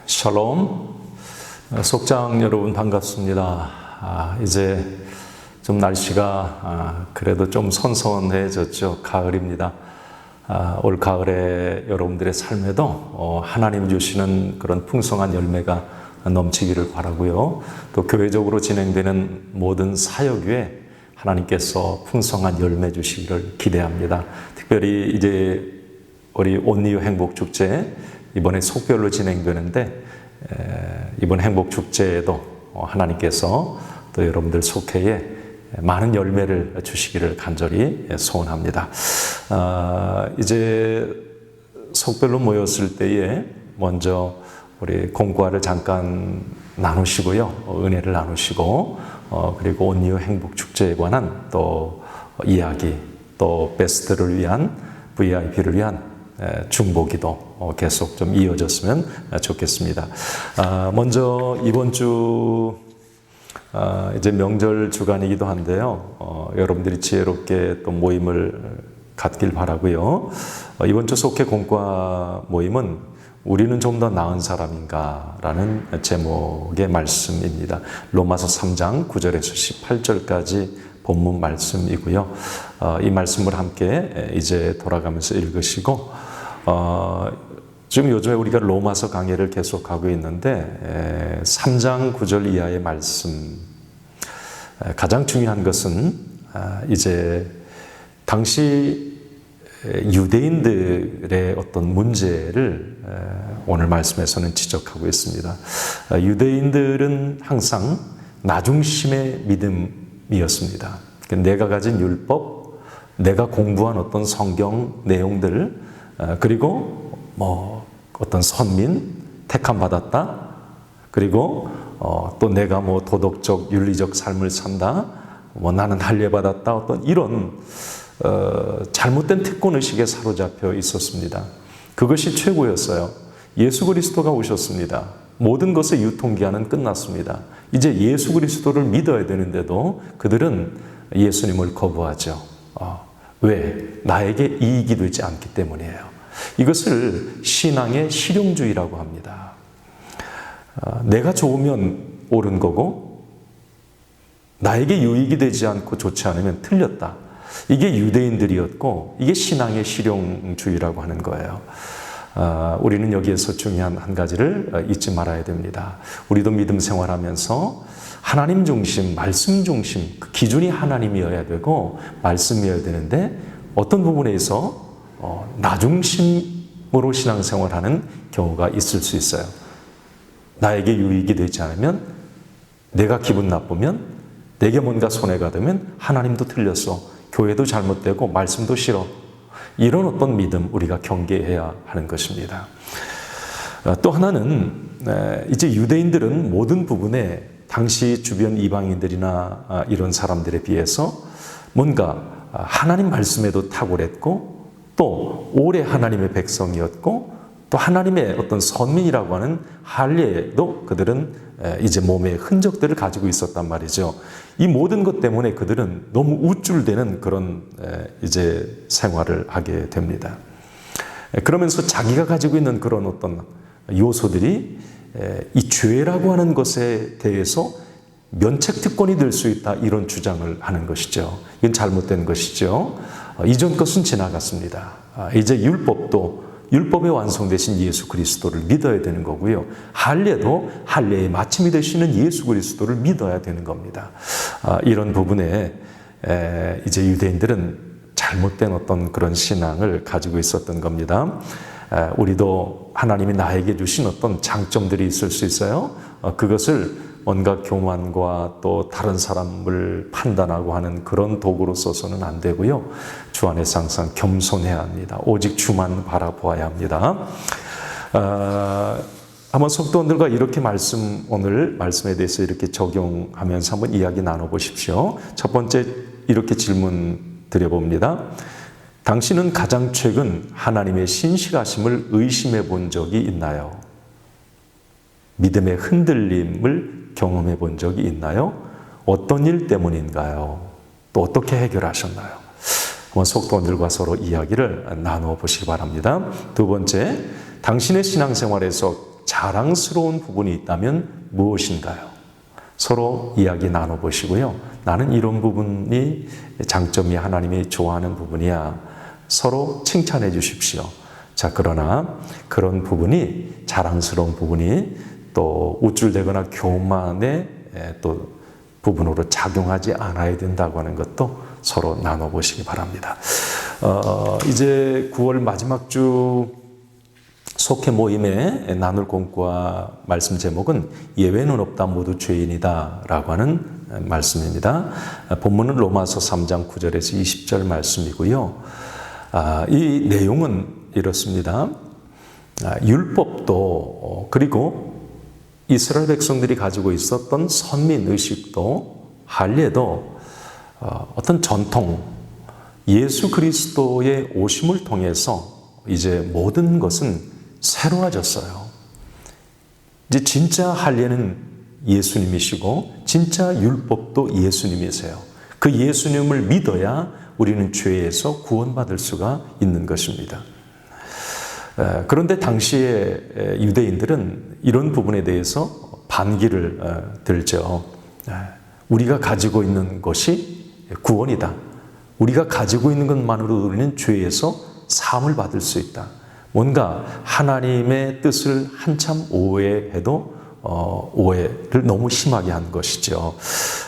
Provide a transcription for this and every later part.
샬롬, 속장 여러분 반갑습니다. 이제 좀 날씨가 그래도 좀 선선해졌죠. 가을입니다. 올 가을에 여러분들의 삶에도 하나님 주시는 그런 풍성한 열매가 넘치기를 바라고요. 또 교회적으로 진행되는 모든 사역 위에 하나님께서 풍성한 열매 주시기를 기대합니다. 특별히 이제 우리 온리오 행복축제 이번에 속별로 진행되는데 이번 행복축제에도 하나님께서 또 여러분들 속회에 많은 열매를 주시기를 간절히 소원합니다. 이제 속별로 모였을 때에 먼저 우리 공과를 잠깐 나누시고요. 은혜를 나누시고 그리고 온리오 행복축제에 관한 또 이야기 또 베스트를 위한 VIP를 위한 중보기도 계속 좀 이어졌으면 좋겠습니다. 먼저 이번 주 이제 명절 주간이기도 한데요. 여러분들이 지혜롭게 또 모임을 갖길 바라고요. 이번 주 속회 공과 모임은 우리는 좀 더 나은 사람인가 라는 제목의 말씀입니다. 로마서 3장 9절에서 18절까지 본문 말씀이고요. 이 말씀을 함께 이제 돌아가면서 읽으시고 지금 요즘에 우리가 로마서 강해를 계속하고 있는데 3장 9절 이하의 말씀 가장 중요한 것은 이제 당시 유대인들의 어떤 문제를 오늘 말씀에서는 지적하고 있습니다. 유대인들은 항상 나중심의 믿음이었습니다. 내가 가진 율법, 내가 공부한 어떤 성경 내용들, 그리고 어떤 선민, 택함 받았다, 그리고 또 내가 도덕적, 윤리적 삶을 산다, 나는 할례 받았다, 어떤 이런 잘못된 특권의식에 사로잡혀 있었습니다. 그것이 최고였어요. 예수 그리스도가 오셨습니다. 모든 것의 유통기한은 끝났습니다. 이제 예수 그리스도를 믿어야 되는데도 그들은 예수님을 거부하죠. 왜? 나에게 이익이 되지 않기 때문이에요. 이것을 신앙의 실용주의라고 합니다. 내가 좋으면 옳은 거고 나에게 유익이 되지 않고 좋지 않으면 틀렸다. 이게 유대인들이었고 이게 신앙의 실용주의라고 하는 거예요. 우리는 여기에서 중요한 한 가지를 잊지 말아야 됩니다. 우리도 믿음 생활하면서 하나님 중심, 말씀 중심, 그 기준이 하나님이어야 되고 말씀이어야 되는데 어떤 부분에서 나 중심으로 신앙생활하는 경우가 있을 수 있어요. 나에게 유익이 되지 않으면, 내가 기분 나쁘면, 내게 뭔가 손해가 되면 하나님도 틀렸어, 교회도 잘못되고 말씀도 싫어. 이런 어떤 믿음 우리가 경계해야 하는 것입니다. 또 하나는 이제 유대인들은 모든 부분에 당시 주변 이방인들이나 이런 사람들에 비해서 뭔가 하나님 말씀에도 탁월했고 또 오래 하나님의 백성이었고 또 하나님의 어떤 선민이라고 하는 할례에도 그들은 이제 몸의 흔적들을 가지고 있었단 말이죠. 이 모든 것 때문에 그들은 너무 우쭐대는 그런 이제 생활을 하게 됩니다. 그러면서 자기가 가지고 있는 그런 어떤 요소들이 이 죄라고 하는 것에 대해서 면책 특권이 될 수 있다, 이런 주장을 하는 것이죠. 이건 잘못된 것이죠. 이전 것은 지나갔습니다. 이제 율법의 완성되신 예수 그리스도를 믿어야 되는 거고요. 할례도 할례의 마침이 되시는 예수 그리스도를 믿어야 되는 겁니다. 이런 부분에 이제 유대인들은 잘못된 어떤 그런 신앙을 가지고 있었던 겁니다. 우리도 하나님이 나에게 주신 어떤 장점들이 있을 수 있어요. 그것을 뭔가 교만과 또 다른 사람을 판단하고 하는 그런 도구로 써서는 안 되고요. 주 안에서 항상 겸손해야 합니다. 오직 주만 바라보아야 합니다. 한번 성도원들과 이렇게 오늘 말씀에 대해서 이렇게 적용하면서 한번 이야기 나눠보십시오. 첫 번째 이렇게 질문 드려봅니다. 당신은 가장 최근 하나님의 신실하심을 의심해 본 적이 있나요? 믿음의 흔들림을 경험해 본 적이 있나요? 어떤 일 때문인가요? 또 어떻게 해결하셨나요? 한번 속도원들과 서로 이야기를 나누어 보시기 바랍니다. 두 번째, 당신의 신앙생활에서 자랑스러운 부분이 있다면 무엇인가요? 서로 이야기 나눠보시고요. 나는 이런 부분이 장점이 하나님이 좋아하는 부분이야. 서로 칭찬해 주십시오. 자, 그러나 그런 부분이 자랑스러운 부분이 또 우쭐대거나 교만의 또 부분으로 작용하지 않아야 된다고 하는 것도 서로 나눠보시기 바랍니다. 이제 9월 마지막 주 속회 모임에 나눌 공과 말씀 제목은 예외는 없다 모두 죄인이다 라고 하는 말씀입니다. 본문은 로마서 3장 9절에서 20절 말씀이고요. 이 내용은 이렇습니다. 율법도 그리고 이스라엘 백성들이 가지고 있었던 선민의식도 할례도 어떤 전통, 예수 그리스도의 오심을 통해서 이제 모든 것은 새로워졌어요. 이제 진짜 할례는 예수님이시고 진짜 율법도 예수님이세요. 그 예수님을 믿어야 우리는 죄에서 구원받을 수가 있는 것입니다. 그런데 당시에 유대인들은 이런 부분에 대해서 반기를 들죠. 우리가 가지고 있는 것이 구원이다. 우리가 가지고 있는 것만으로 우리는 죄에서 사함을 받을 수 있다. 뭔가 하나님의 뜻을 한참 오해해도 오해를 너무 심하게 한 것이죠.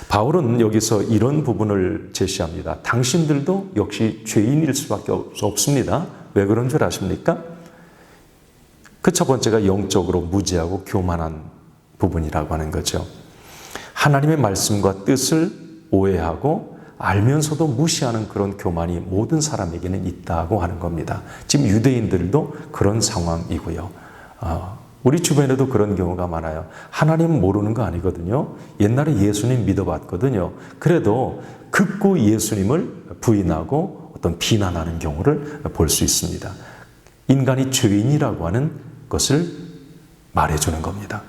바울은 여기서 이런 부분을 제시합니다. 당신들도 역시 죄인일 수밖에 없습니다. 왜 그런 줄 아십니까? 그 첫 번째가 영적으로 무지하고 교만한 부분이라고 하는 거죠. 하나님의 말씀과 뜻을 오해하고 알면서도 무시하는 그런 교만이 모든 사람에게는 있다고 하는 겁니다. 지금 유대인들도 그런 상황이고요. 우리 주변에도 그런 경우가 많아요. 하나님 모르는 거 아니거든요. 옛날에 예수님 믿어봤거든요. 그래도 극구 예수님을 부인하고 어떤 비난하는 경우를 볼 수 있습니다. 인간이 죄인이라고 하는 것을 말해주는 겁니다.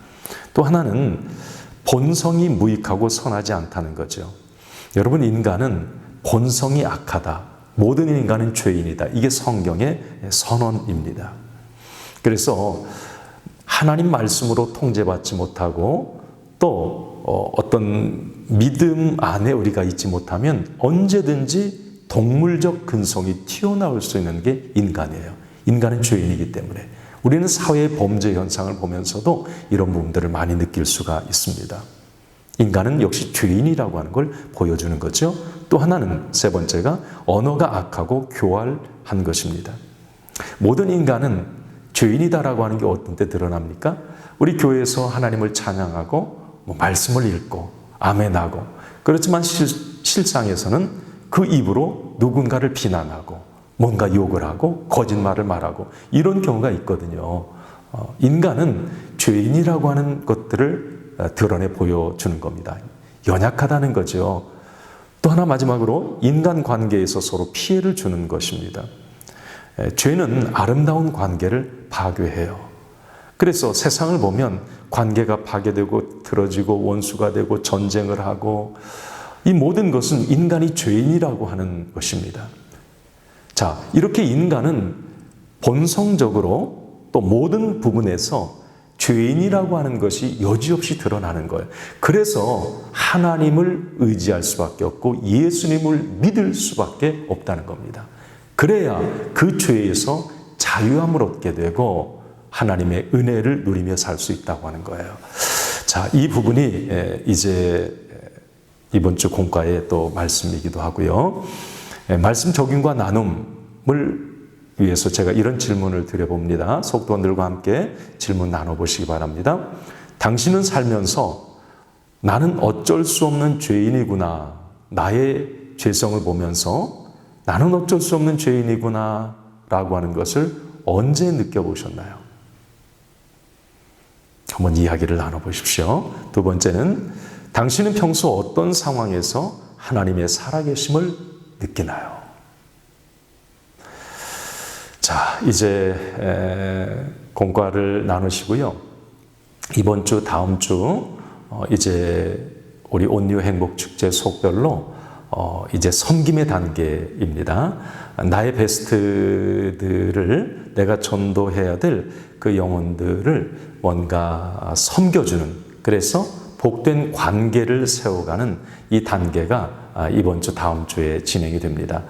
또 하나는 본성이 무익하고 선하지 않다는 거죠. 여러분, 인간은 본성이 악하다. 모든 인간은 죄인이다. 이게 성경의 선언입니다. 그래서 하나님 말씀으로 통제받지 못하고 또 어떤 믿음 안에 우리가 있지 못하면 언제든지 동물적 근성이 튀어나올 수 있는 게 인간이에요. 인간은 죄인이기 때문에 우리는 사회의 범죄 현상을 보면서도 이런 부분들을 많이 느낄 수가 있습니다. 인간은 역시 죄인이라고 하는 걸 보여주는 거죠. 또 하나는 세 번째가 언어가 악하고 교활한 것입니다. 모든 인간은 죄인이다라고 하는 게 어떤 때 드러납니까? 우리 교회에서 하나님을 찬양하고 말씀을 읽고 아멘하고 그렇지만 실상에서는 그 입으로 누군가를 비난하고 뭔가 욕을 하고 거짓말을 말하고 이런 경우가 있거든요. 인간은 죄인이라고 하는 것들을 드러내 보여주는 겁니다. 연약하다는 거죠. 또 하나 마지막으로 인간관계에서 서로 피해를 주는 것입니다. 죄는 아름다운 관계를 파괴해요. 그래서 세상을 보면 관계가 파괴되고 틀어지고 원수가 되고 전쟁을 하고 이 모든 것은 인간이 죄인이라고 하는 것입니다. 자, 이렇게 인간은 본성적으로 또 모든 부분에서 죄인이라고 하는 것이 여지없이 드러나는 거예요. 그래서 하나님을 의지할 수밖에 없고 예수님을 믿을 수밖에 없다는 겁니다. 그래야 그 죄에서 자유함을 얻게 되고 하나님의 은혜를 누리며 살 수 있다고 하는 거예요. 자, 이 부분이 이제 이번 주 공과의 또 말씀이기도 하고요. 말씀 적용과 나눔을 위해서 제가 이런 질문을 드려봅니다. 속도원들과 함께 질문 나눠보시기 바랍니다. 당신은 살면서 나는 어쩔 수 없는 죄인이구나. 나의 죄성을 보면서 나는 어쩔 수 없는 죄인이구나 라고 하는 것을 언제 느껴보셨나요? 한번 이야기를 나눠보십시오. 두 번째는 당신은 평소 어떤 상황에서 하나님의 살아계심을 느끼나요? 자, 이제 공과를 나누시고요. 이번 주, 다음 주 이제 우리 온유 행복 축제 속별로 이제 섬김의 단계입니다. 나의 베스트들을 내가 전도해야 될 그 영혼들을 뭔가 섬겨주는, 그래서 복된 관계를 세워가는 이 단계가 이번 주 다음 주에 진행이 됩니다.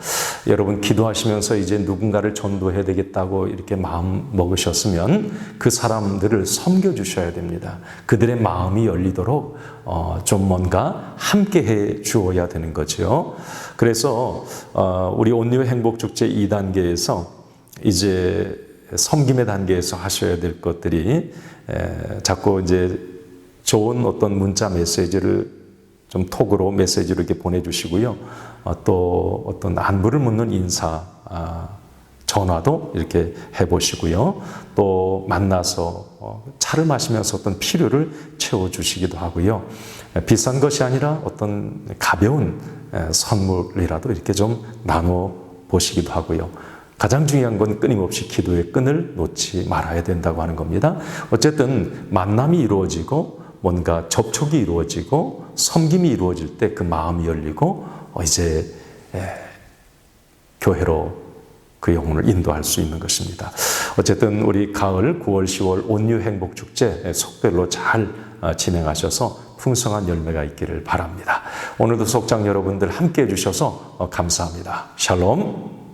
여러분 기도하시면서 이제 누군가를 전도해야 되겠다고 이렇게 마음 먹으셨으면 그 사람들을 섬겨주셔야 됩니다. 그들의 마음이 열리도록 좀 뭔가 함께 해 주어야 되는 거죠. 그래서 우리 온리오 행복축제 2단계에서 이제 섬김의 단계에서 하셔야 될 것들이 자꾸 이제 좋은 어떤 문자 메시지를 좀 톡으로 메시지로 이렇게 보내주시고요. 또 어떤 안부를 묻는 인사, 전화도 이렇게 해보시고요. 또 만나서 차를 마시면서 어떤 필요를 채워주시기도 하고요. 비싼 것이 아니라 어떤 가벼운 선물이라도 이렇게 좀 나눠 보시기도 하고요. 가장 중요한 건 끊임없이 기도의 끈을 놓지 말아야 된다고 하는 겁니다. 어쨌든 만남이 이루어지고 뭔가 접촉이 이루어지고 섬김이 이루어질 때 그 마음이 열리고 이제 교회로 그 영혼을 인도할 수 있는 것입니다. 어쨌든 우리 가을 9월 10월 온유 행복축제 속별로 잘 진행하셔서 풍성한 열매가 있기를 바랍니다. 오늘도 속장 여러분들 함께 해주셔서 감사합니다. 샬롬.